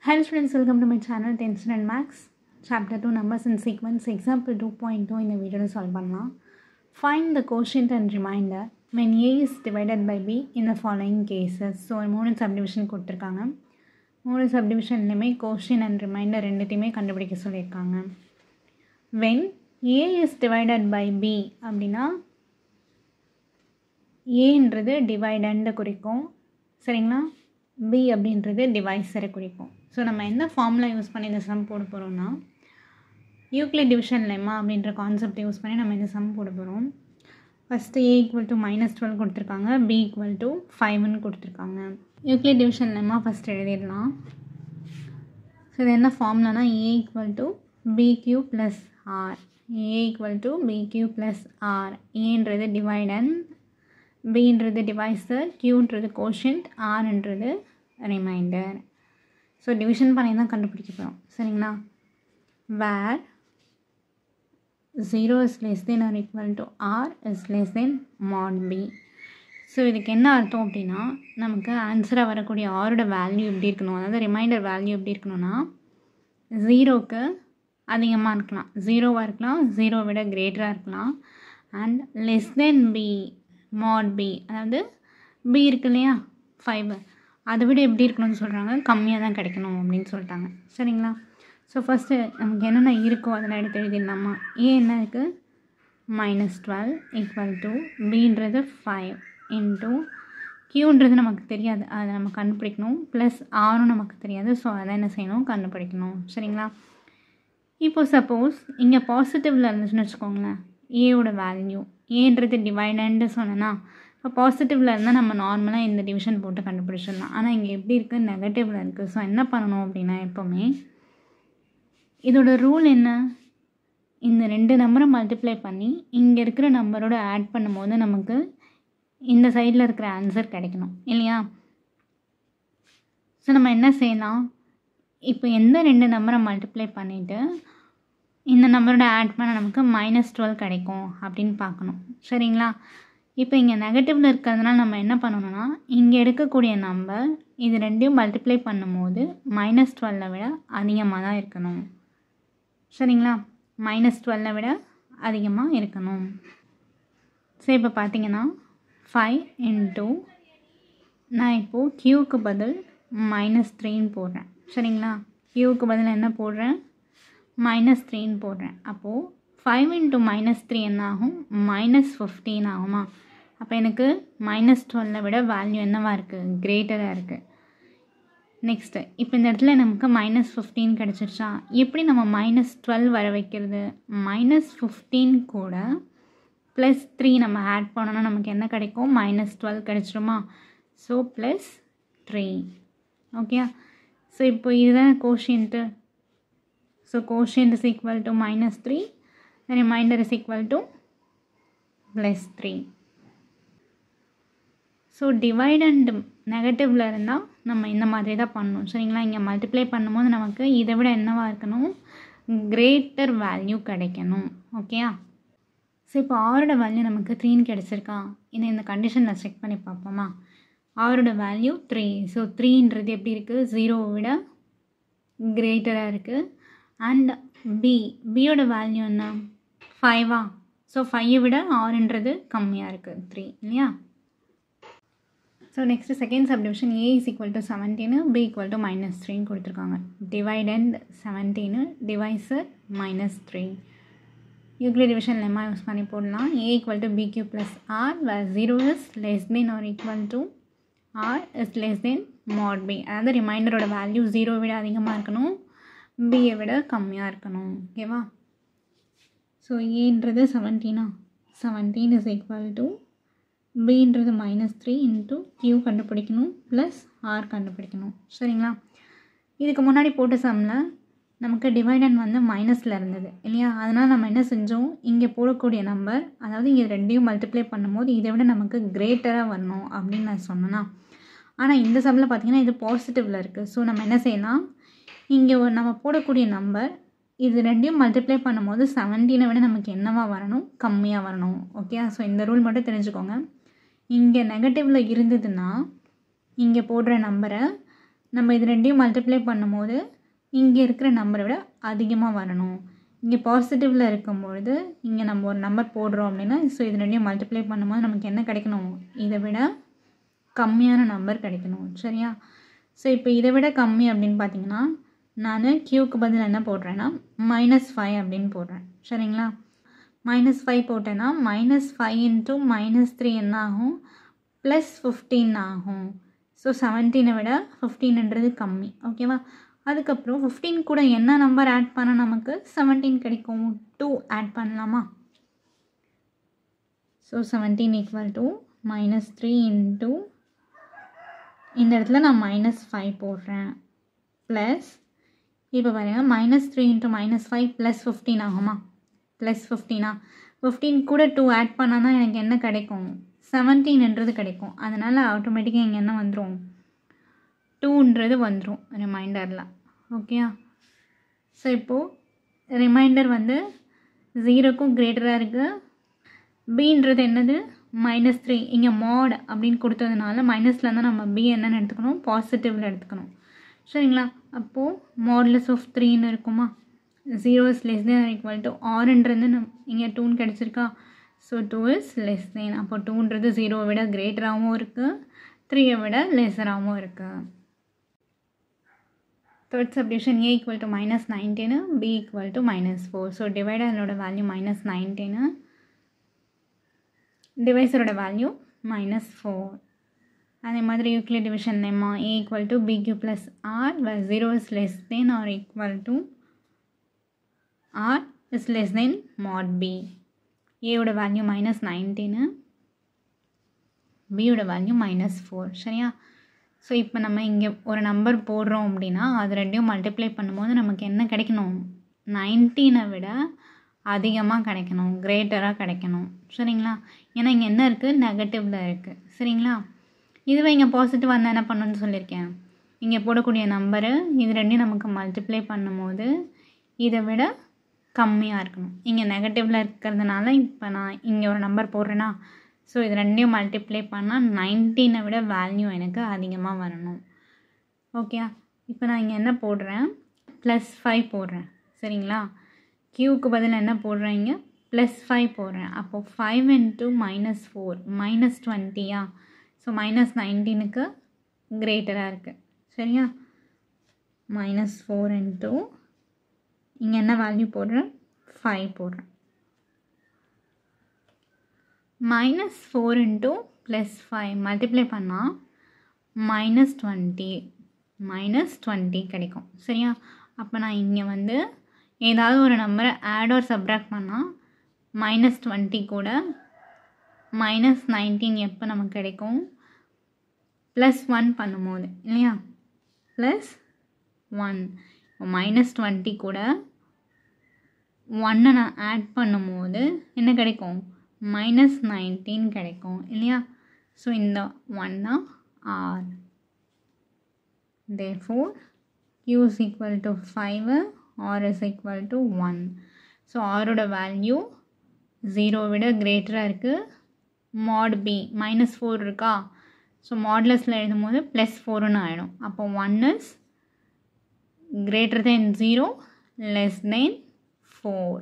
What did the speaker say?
Hello students, welcome to my channel Tension and Max. Chapter 2 Numbers in Sequence. Example 2.2 இந்த வீடியோவில் solve பண்ணலாம். Find the quotient and remainder when A is divided by B in the following cases. So 3 subdivision கொடுத்துருக்காங்க. 3 சப்டிவிஷன்லையுமே quotient and remainder ரெண்டுத்தையுமே கண்டுபிடிக்க சொல்லியிருக்காங்க. When A is divided by B அப்படின்னா ஏன்றது டிவைடண்டை குறிக்கும், சரிங்களா? B அப்படின்றது டிவைஸரை குறிக்கும். ஸோ நம்ம எந்த ஃபார்முலா யூஸ் பண்ணி இந்த சம் போட போகிறோம்னா யூக்ளிட் டிவிஷன் லெம்மா அப்படின்ற கான்செப்டை யூஸ் பண்ணி நம்ம இந்த சம் போட போகிறோம். ஃபஸ்ட்டு A = -12 கொடுத்துருக்காங்க, B = 5ன்னு கொடுத்துருக்காங்க. யூக்ளிட் டிவிஷன் லெம்மா ஃபஸ்ட் எழுதிடலாம். ஸோ இது என்ன ஃபார்முலானா A = BQ + R. A = BQ + R. ஏன்றது டிவைடன், Bன்றது டிவைஸர், Qன்றது கோஷன்ட், Rன்றது ரிமைண்டர். ஸோ டிவிஷன் பண்ணி தான் கண்டுபிடிக்க போகிறோம், சரிங்களா? Where 0 is less than or equal to R is less than mod B. So இதுக்கு என்ன அர்த்தம் அப்படின்னா நமக்கு ஆன்சராக வரக்கூடிய ஆரோட வேல்யூ எப்படி இருக்கணும், அதாவது ரிமைண்டர் வேல்யூ எப்படி இருக்கணும்னா 0க்கு அதிகமாக இருக்கலாம், 0வாக இருக்கலாம், 0 விட கிரேட்டராக இருக்கலாம், and less than B mod B, அதாவது B இருக்கு இல்லையா 5, அதை விட எப்படி இருக்கணும்னு சொல்கிறாங்க, கம்மியாக தான் கிடைக்கணும் அப்படின்னு சொல்லிட்டாங்க, சரிங்களா? ஸோ ஃபஸ்ட்டு நமக்கு என்னென்ன இருக்கோ அதெல்லாம் எடுத்து எழுதிடலாமா? ஏ என்ன இருக்குது, -12 = Bன்றது 5 இன்ட்டு Qன்றது நமக்கு தெரியாது, அதை நம்ம கண்டுபிடிக்கணும், ப்ளஸ் ஆரும் நமக்கு தெரியாது. ஸோ அதை என்ன செய்யணும், கண்டுபிடிக்கணும், சரிங்களா? இப்போ சப்போஸ் இங்கே பாசிட்டிவில் இருந்துச்சுன்னு வச்சுக்கோங்களேன், ஏவோட வேல்யூ, ஏன்றது டிவைடண்டு சொன்னேன்னா, இப்போ பாசிட்டிவில் இருந்தால் நம்ம நார்மலாக இந்த டிவிஷன் போட்டு கண்டுபிடிச்சிடலாம். ஆனால் இங்கே எப்படி இருக்குது, நெகட்டிவில் இருக்குது. ஸோ என்ன பண்ணணும் அப்படின்னா எப்போவுமே இதோட ரூல் என்ன, இந்த 2 நம்பரை மல்டிப்ளை பண்ணி இங்கே இருக்கிற நம்பரோட ஆட் பண்ணும்போது நமக்கு இந்த சைடில் இருக்கிற ஆன்சர் கிடைக்கணும் இல்லையா? ஸோ நம்ம என்ன செய்யலாம், இப்போ எந்த 2 நம்பரை மல்டிப்ளை பண்ணிவிட்டு இந்த நம்பரோட ஆட் பண்ண நமக்கு -12 கிடைக்கும் அப்படின்னு பார்க்கணும், சரிங்களா? இப்போ இங்கே நெகட்டிவில் இருக்கிறதுனால நம்ம என்ன பண்ணணும்னா இங்கே எடுக்கக்கூடிய நம்பர் இது ரெண்டையும் மல்டிப்ளை பண்ணும்போது -12 விட அதிகமாக தான் இருக்கணும், சரிங்களா? -12 விட அதிகமாக இருக்கணும். சரி, இப்போ பார்த்தீங்கன்னா 5 இன்ட்டு நான் இப்போது Qக்கு பதில் -3ன்னு போடுறேன், சரிங்களா? Qக்கு பதில் என்ன போடுறேன், -3ன்னு போடுறேன். அப்போது 5 இன்ட்டு -3 என்ன ஆகும், -15 ஆகுமா? அப்போ எனக்கு -12 விட வேல்யூ என்னவாக இருக்குது, கிரேட்டராக இருக்குது. நெக்ஸ்ட்டு இப்போ இந்த இடத்துல நமக்கு -15 கிடச்சிருச்சா? எப்படி நம்ம -12 வர வைக்கிறது, -15 கூட +3 நம்ம ஆட் பண்ணோன்னா நமக்கு என்ன கிடைக்கும், -12 கிடச்சிருமா? So +3, okay. ஸோ இப்போ இதுதான் quotient. So quotient is equal to -3, the remainder is equal to +3. So dividend நெகட்டிவில் இருந்தால் நம்ம இந்த மாதிரி தான் பண்ணணும், சரிங்களா? இங்கே மல்டிப்ளை பண்ணும்போது நமக்கு இதை விட என்னவாக இருக்கணும், கிரேட்டர் வேல்யூ கிடைக்கணும், ஓகேயா? ஸோ இப்போ ஆரோட வேல்யூ நமக்கு 3ன்னு கிடச்சிருக்கா? இந்த கண்டிஷனில் செக் பண்ணி பார்ப்போமா? ஆரோட வேல்யூ 3. ஸோ 3ன்றது எப்படி இருக்குது, 0வை விட கிரேட்டராக இருக்குது. அண்ட் பியோட வேல்யூ என்ன, 5ஆ? ஸோ 5ஐ விட ஆறுன்றது கம்மியாக இருக்குது, 3 இல்லையா? So next second subdivision A is equal to 17, B equal to -3ன்னு கொடுத்துருக்காங்க. Dividend 17, டிவைஸர் -3. Euclid division lemma use பண்ணி போடலாம். A = BQ + R where 0 is less than or equal to R is less than mod B. அதாவது ரிமைண்டரோட value 0 விட அதிகமாக இருக்கணும், பியை விட கம்மியாக இருக்கணும், ஓகேவா? ஸோ ஏன்றது 17, 17 is equal to Bன்றது -3 into Q கண்டுபிடிக்கணும் ப்ளஸ் R கண்டுபிடிக்கணும், சரிங்களா? இதுக்கு முன்னாடி போட்ட சம்மில் நமக்கு டிவைடன் வந்து மைனஸில் இருந்தது இல்லையா? அதனால் நம்ம என்ன செஞ்சோம், இங்கே போடக்கூடிய நம்பர், அதாவது இங்கே ரெண்டையும் மல்டிப்ளை பண்ணும்போது இதை விட நமக்கு கிரேட்டராக வரணும் அப்படின்னு நான் சொன்னேன்னா. ஆனால் இந்த சம்மில் பார்த்திங்கன்னா இது பாசிட்டிவில் இருக்குது. ஸோ நம்ம என்ன செய்யலாம், இங்கே நம்ம போடக்கூடிய நம்பர் இது ரெண்டையும் மல்டிப்ளை பண்ணும்போது 17ஐ விட நமக்கு என்னவாக வரணும், கம்மியாக வரணும், ஓகே? ஸோ இந்த ரூல் மட்டும் தெரிஞ்சுக்கோங்க. இங்கே நெகட்டிவில் இருந்ததுன்னா இங்கே போடுற நம்பரை நம்ம இது ரெண்டையும் மல்டிப்ளை பண்ணும்போது இங்கே இருக்கிற நம்பரை விட அதிகமாக வரணும். இங்கே பாசிட்டிவில் இருக்கும்பொழுது இங்கே நம்ம ஒரு நம்பர் போடுறோம் அப்படின்னா, ஸோ இது ரெண்டையும் மல்டிப்ளை பண்ணும்போது நமக்கு என்ன கிடைக்கணும், இதை விட கம்மியான நம்பர் கிடைக்கணும். சரியா? ஸோ இப்போ இதை விட கம்மி அப்படின்னு பார்த்தீங்கன்னா நான் க்யூக்கு பதில் என்ன போடுறேன்னா -5 அப்படின்னு போடுறேன். சரிங்களா? -5 போட்டேன்னா -5 × -3 என்ன ஆகும், +15 ஆகும். ஸோ 17 விட 15ன்றது கம்மி. ஓகேவா? அதுக்கப்புறம் 15 கூட என்ன நம்பர் ஆட் பண்ணால் நமக்கு 17 கிடைக்கும், 2 ஆட் பண்ணலாமா? ஸோ 17 = -3 × இந்த இடத்துல நான் -5 போடுறேன் ப்ளஸ் இப்போ பாருங்கள் -3 × -5 +15 ஆகுமா? +15 15 கூட 2 ஆட் பண்ணால் தான் எனக்கு என்ன கிடைக்கும், 17ன்றது கிடைக்கும். அதனால் ஆட்டோமேட்டிக்காக இங்கே என்ன வந்துடும், 2ன்றது வந்துடும் ரிமைண்டரில். ஓகேயா? ஸோ இப்போது ரிமைண்டர் வந்து 0க்கும் கிரேட்டராக இருக்குது. பீன்றது என்னது, -3. இங்கே மோட் அப்படின்னு கொடுத்ததுனால மைனஸில் தான் நம்ம பி என்னென்னு எடுத்துக்கணும், பாசிட்டிவில் எடுத்துக்கணும். சரிங்களா? அப்போது மாடுலஸ் ஆஃப் 3ன்னு இருக்குமா, 0 is less than or equal to ஆறுன்றது இங்கே 2ன்னு கிடச்சிருக்கா. ஸோ 2 is less than, அப்போ 2ன்றது 0 விட கிரேட்டராகவும் இருக்குது, 3 விட லெஸராகவும் இருக்குது. Third subdivision a = -19, b = -4. So டிவைடரோட வேல்யூ -19, டிவைஸரோட வேல்யூ -4. அதே மாதிரி Euclid division lemma a = bq + r where 0 is less than or equal to r is less than mod b. a ஓட வேல்யூ -19, b ஓட வேல்யூ -4. சரியா? ஸோ இப்போ நம்ம இங்கே ஒரு நம்பர் போடுறோம் அப்படின்னா அது ரெண்டையும் மல்டிப்ளை பண்ணும்போது நமக்கு என்ன கிடைக்கணும், 19 விட அதிகமாக கிடைக்கணும், கிரேட்டராக கிடைக்கணும். சரிங்களா? ஏன்னா இங்கே என்ன இருக்குது, நெகட்டிவில் இருக்குது. சரிங்களா? இதுவே இங்கே பாசிட்டிவ் வந்தால் என்ன பண்ணணும்னு சொல்லியிருக்கேன், இங்கே போடக்கூடிய நம்பரு இது ரெண்டையும் நமக்கு மல்டிப்ளை பண்ணும்போது இதை விட கம்மியாக இருக்கணும். இங்கே நெகட்டிவில் இருக்கிறதுனால இப்போ நான் இங்கே ஒரு நம்பர் போடுறேன்னா, ஸோ இது ரெண்டையும் மல்டிப்ளை பண்ணால் 19 விட வேல்யூ எனக்கு அதிகமாக வரணும். ஓகே? இப்போ நான் இங்கே என்ன போடுறேன், +5 போடுறேன். சரிங்களா? க்யூக்கு பதில் என்ன போடுறேன், இங்கே +5 போடுறேன். அப்போது 5 × -4 -20. ஸோ -19க்கு கிரேட்டராக இருக்குது. சரியா? -4 × இங்கே என்ன வேல்யூ போடுறேன், 5 போடுறேன். -4 × +5 மல்டிப்ளை பண்ணால் -20 கிடைக்கும். சரியா? அப்போ நான் இங்கே வந்து ஏதாவது ஒரு நம்பரை ஆட் ஆர் சப்ராக்ட் பண்ணால் -20 கூட -19 எப்போ நமக்கு கிடைக்கும், +1 பண்ணும்போது இல்லையா, +1. -20 கூட 1 நான் ஆட் பண்ணும்போது என்ன கிடைக்கும், -19 கிடைக்கும் இல்லையா. ஸோ இந்த 1 தான் R. therefore Q is equal to 5, R is equal to 1. So ஆரோட வேல்யூ 0 விட கிரேட்டராக இருக்குது. mod B -4 இருக்கா, ஸோ மாடுலஸில் எழுதும் போது +4ன்னு ஆகிடும். அப்போ 1 is greater than 0 less than 4.